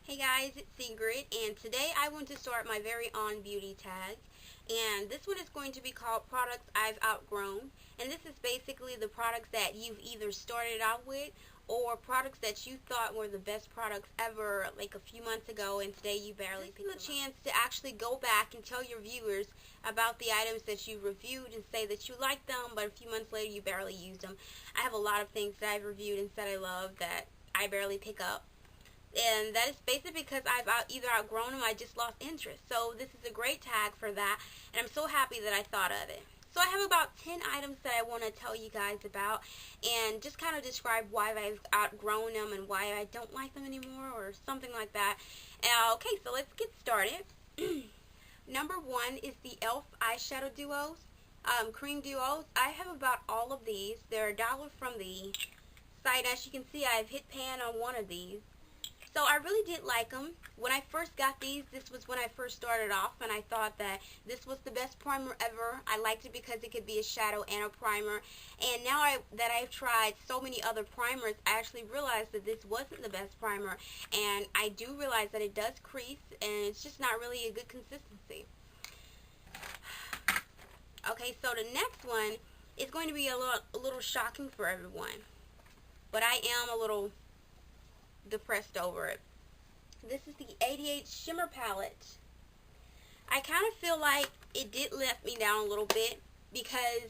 Hey guys, it's Secret, and today I want to start my very own beauty tag. And this one is going to be called Products I've Outgrown. And this is basically the products that you've either started out with or products that you thought were the best products ever like a few months ago, and today you barely picked them up. This is a chance to actually go back and tell your viewers about the items that you reviewed and say that you liked them, but a few months later you barely used them. I have a lot of things that I've reviewed and said I love that I barely pick up. And that is basically because I've either outgrown them or I just lost interest. So this is a great tag for that, and I'm so happy that I thought of it. So I have about 10 items that I want to tell you guys about and just kind of describe why I've outgrown them and why I don't like them anymore or something like that. Okay, so let's get started. Number one is the e.l.f. eyeshadow duos, cream duos. I have about all of these. They're $1 from the site. As you can see, I've hit pan on one of these. So I really did like them. When I first got these, this was when I first started off, and I thought that this was the best primer ever. I liked it because it could be a shadow and a primer. And now that I've tried so many other primers, I actually realized that this wasn't the best primer. And I do realize that it does crease, and it's just not really a good consistency. Okay, so the next one is going to be a little shocking for everyone. But I am a little depressed over it. This is the 88 Shimmer Palette. I kind of feel like it did let me down a little bit because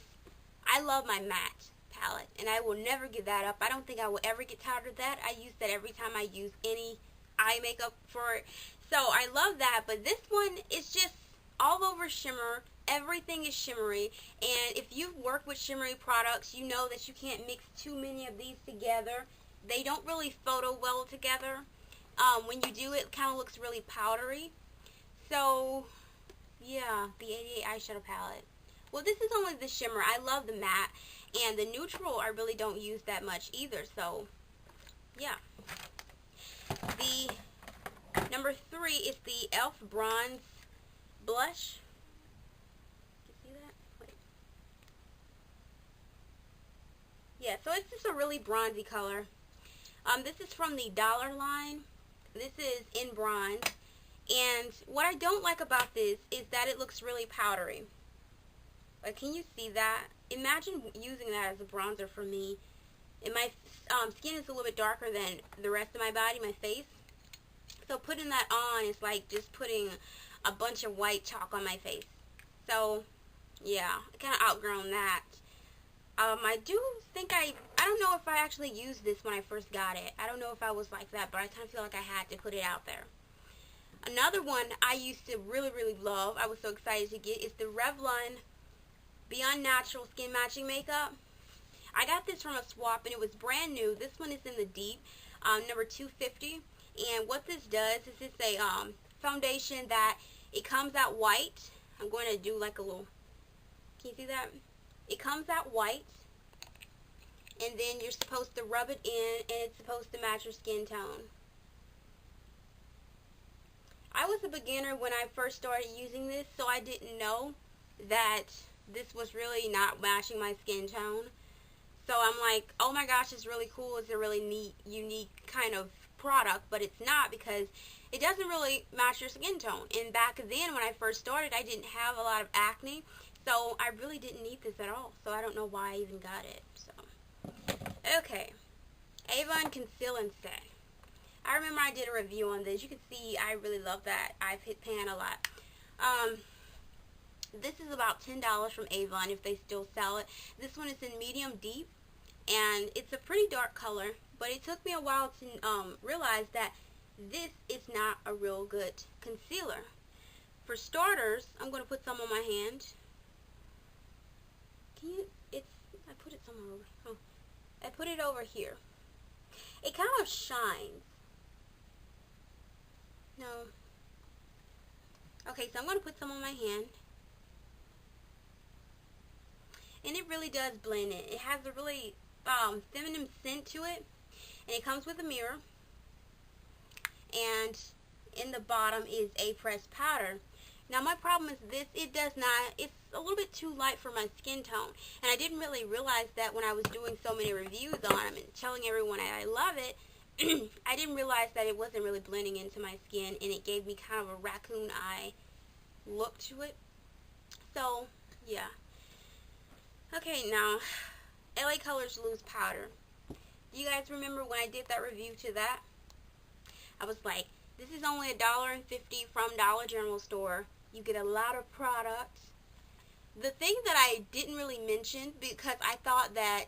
I love my matte palette and I will never give that up. I don't think I will ever get tired of that. I use that every time I use any eye makeup for it. So I love that, but this one is just all over shimmer. Everything is shimmery, and if you've worked with shimmery products, you know that you can't mix too many of these together. They don't really photo well together. When you do, it kind of looks really powdery. So, yeah, the 88 eyeshadow palette. Well, this is only the shimmer. I love the matte. And the neutral, I really don't use that much either. So, yeah. The number 3 is the e.l.f. Bronze Blush. You see that? Wait. Yeah, so it's just a really bronzy color. This is from the dollar line. This is in bronze. And what I don't like about this is that it looks really powdery. Like, can you see that? Imagine using that as a bronzer for me. And my skin is a little bit darker than the rest of my body, my face. So putting that on is like just putting a bunch of white chalk on my face. So, yeah, I kind of outgrown that. I do think I don't know if I actually used this when I first got it. I don't know if I was like that, but I kind of feel like I had to put it out there. Another one I used to really, really love, I was so excited to get, is the Revlon Beyond Natural Skin Matching Makeup. I got this from a swap, and it was brand new. This one is in the deep, number 250. And what this does is it's a foundation that it comes out white. I'm going to do like a little, can you see that? It comes out white, and then you're supposed to rub it in, and it's supposed to match your skin tone. I was a beginner when I first started using this, so I didn't know that this was really not matching my skin tone. So I'm like, oh my gosh, it's really cool. It's a really neat, unique kind of product, but it's not because it doesn't really match your skin tone. And back then when I first started, I didn't have a lot of acne. So I really didn't need this at all. So I don't know why I even got it. So, okay. Avon Conceal and Set. I remember I did a review on this. You can see I really love that. I've hit pan a lot. This is about $10 from Avon if they still sell it. This one is in medium deep. And it's a pretty dark color. But it took me a while to realize that this is not a real good concealer. For starters, I'm going to put some on my hand. I put it somewhere over. Oh, I put it over here. It kind of shines. No. Okay, so I'm going to put some on my hand. And it really does blend it. It has a really feminine scent to it. And it comes with a mirror. And in the bottom is a pressed powder. Now my problem is this, it's a little bit too light for my skin tone. And I didn't really realize that when I was doing so many reviews on them and telling everyone I love it, I didn't realize that it wasn't really blending into my skin, and it gave me kind of a raccoon eye look to it. So, yeah. Okay, now, LA Colors Loose Powder. Do you guys remember when I did that review to that? I was like, this is only $1.50 from Dollar General store. You get a lot of products. The thing that I didn't really mention, because I thought that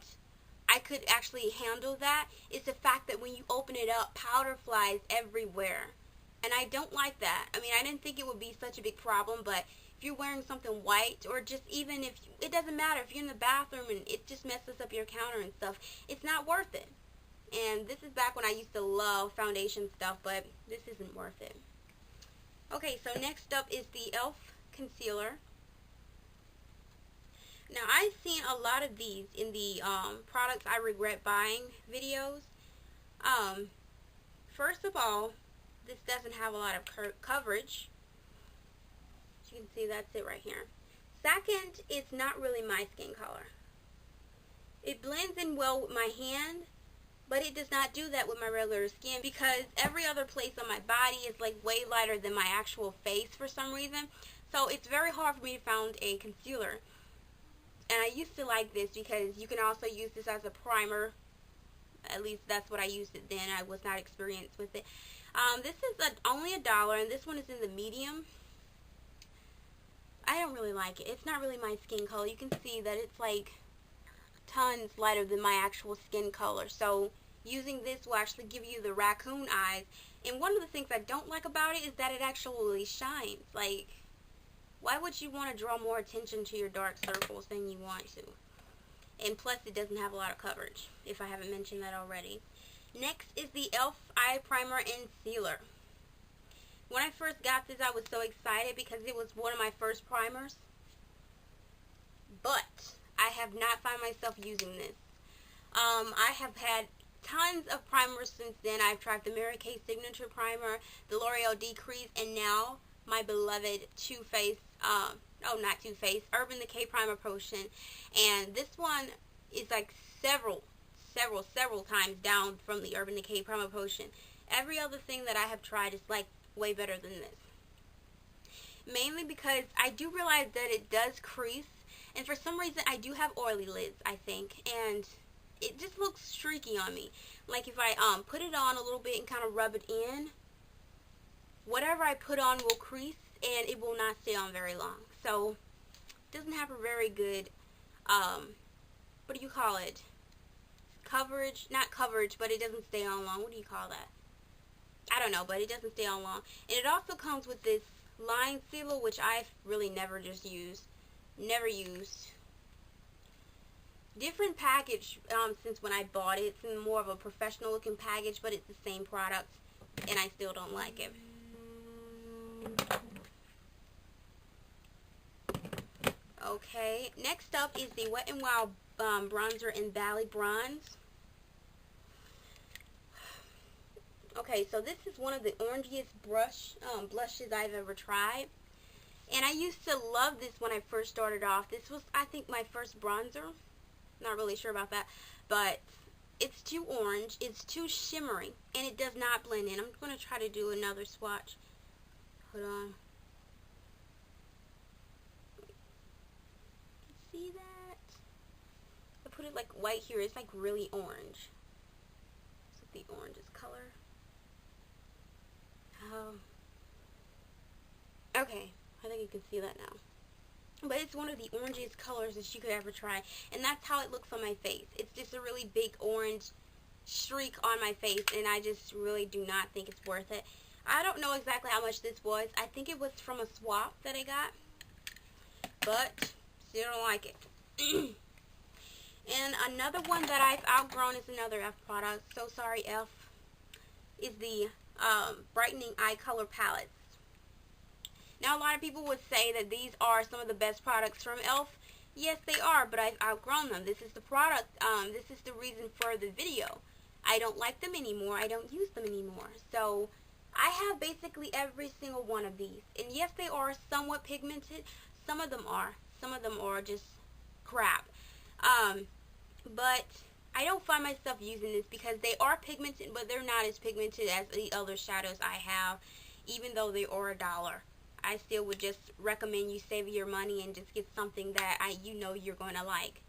I could actually handle that, is the fact that when you open it up, powder flies everywhere. And I don't like that. I mean, I didn't think it would be such a big problem, but if you're wearing something white, or just even if, it doesn't matter, if you're in the bathroom and it just messes up your counter and stuff, it's not worth it. And this is back when I used to love foundation stuff, but this isn't worth it. Okay, so next up is the e.l.f. concealer. Now, I've seen a lot of these in the products I regret buying videos. First of all, this doesn't have a lot of coverage. As you can see, that's it right here. Second, it's not really my skin color. It blends in well with my hand, but it does not do that with my regular skin, because every other place on my body is like way lighter than my actual face for some reason. So it's very hard for me to find a concealer. And I used to like this because you can also use this as a primer. At least that's what I used it then. I was not experienced with it. This is only $1, and this one is in the medium. I don't really like it. It's not really my skin color. You can see that it's like tons lighter than my actual skin color. So using this will actually give you the raccoon eyes. And one of the things I don't like about it is that it actually shines. Like, why would you want to draw more attention to your dark circles than you want to? And plus, it doesn't have a lot of coverage, if I haven't mentioned that already. Next is the e.l.f. Eye Primer and Sealer. When I first got this, I was so excited because it was one of my first primers. But I have not found myself using this. I have had tons of primers since then. I've tried the Mary Kay Signature Primer, the L'Oreal Decrease, and now my beloved Urban Decay Primer Potion. And this one is like several times down from the Urban Decay Primer Potion. Every other thing that I have tried is like way better than this. Mainly because I do realize that it does crease, and for some reason I do have oily lids, I think, and it just looks streaky on me. Like if I put it on a little bit and kind of rub it in, whatever I put on will crease and it will not stay on very long. So it doesn't have a very good what do you call it? Coverage, not coverage, but it doesn't stay on long. What do you call that? I don't know, but it doesn't stay on long. And it also comes with this line sealer, which I've really never used. Different package since when I bought it. It's in more of a professional looking package, but it's the same product, and I still don't like it. Okay, next up is the Wet n Wild bronzer in Valley Bronze. Okay, so this is one of the orangiest blushes I've ever tried. And I used to love this when I first started off. This was, I think, my first bronzer. Not really sure about that. But it's too orange, it's too shimmery, and it does not blend in. I'm going to try to do another swatch. Hold on. See that? I put it like white here. It's like really orange. It's like the orangest color. Okay, I think you can see that now. But it's one of the orangiest colors that you could ever try. And that's how it looks on my face. It's just a really big orange streak on my face. And I just really do not think it's worth it. I don't know exactly how much this was. I think it was from a swap that I got. But still don't like it. And another one that I've outgrown is another e.l.f. product. So sorry, e.l.f. Is the brightening eye color palettes. Now, a lot of people would say that these are some of the best products from e.l.f. Yes, they are, but I've outgrown them. This is the product. This is the reason for the video. I don't like them anymore. I don't use them anymore. So I have basically every single one of these. And yes, they are somewhat pigmented. Some of them are. Some of them are just crap. But I don't find myself using this because they are pigmented, but they're not as pigmented as the other shadows I have, even though they are $1. I still would just recommend you save your money and just get something that you know you're going to like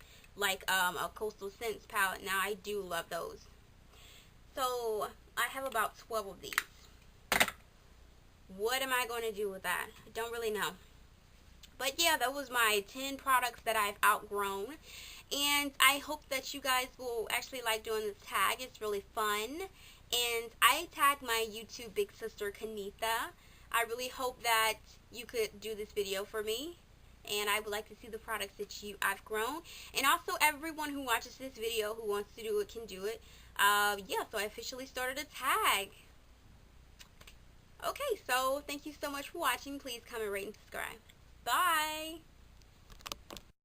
a Coastal Scents palette. Now, I do love those. So, I have about 12 of these. What am I going to do with that? I don't really know. But yeah, that was my 10 products that I've outgrown. And I hope that you guys will actually like doing this tag. It's really fun. And I tagged my YouTube big sister, Kanitha. I really hope that you could do this video for me. And I would like to see the products that I've grown. And also everyone who watches this video who wants to do it can do it. Yeah, so I officially started a tag. Okay, so thank you so much for watching. Please comment, rate, and subscribe. Bye!